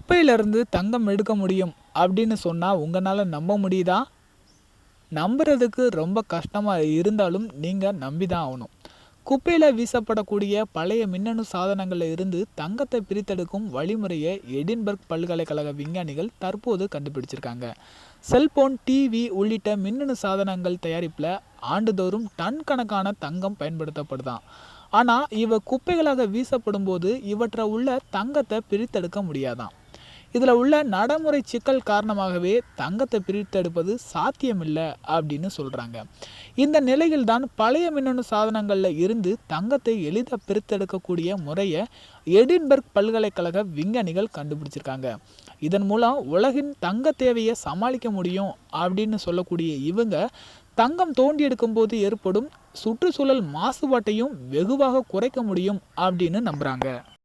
குப்பையிலிருந்து தங்கம் எடுக்க முடியும் அப்படின்னு சொன்னால் உங்களால் நம்ப முடியுதா? நம்புறதுக்கு ரொம்ப கஷ்டமாக இருந்தாலும் நீங்கள் நம்பி தான் ஆகணும். குப்பையில் வீசப்படக்கூடிய பழைய மின்னணு சாதனங்களில் இருந்து தங்கத்தை பிரித்தெடுக்கும் வழிமுறையை எடின்பர்க் பல்கலைக்கழக விஞ்ஞானிகள் தற்போது கண்டுபிடிச்சிருக்காங்க. செல்போன், டிவி உள்ளிட்ட மின்னணு சாதனங்கள் தயாரிப்பில் ஆண்டுதோறும் டன் கணக்கான தங்கம் பயன்படுத்தப்படுதான். ஆனால் இவை குப்பைகளாக வீசப்படும் போது இவற்றை உள்ள தங்கத்தை பிரித்தெடுக்க முடியாதான். இதில் உள்ள நடைமுறை சிக்கல் காரணமாகவே தங்கத்தை பிரித்தெடுப்பது சாத்தியமில்லை அப்படின்னு சொல்கிறாங்க. இந்த நிலையில்தான் பழைய மின்னணு சாதனங்களில் இருந்து தங்கத்தை எளிதாக பிரித்தெடுக்கக்கூடிய முறையை எடின்பர்க் பல்கலைக்கழக விஞ்ஞானிகள் கண்டுபிடிச்சிருக்காங்க. இதன் மூலம் உலகின் தங்க தேவையை சமாளிக்க முடியும் அப்படின்னு சொல்லக்கூடிய இவங்க தங்கம் தோண்டி எடுக்கும் போது ஏற்படும் சுற்றுச்சூழல் மாசுபாட்டையும் வெகுவாக குறைக்க முடியும் அப்படின்னு நம்புகிறாங்க.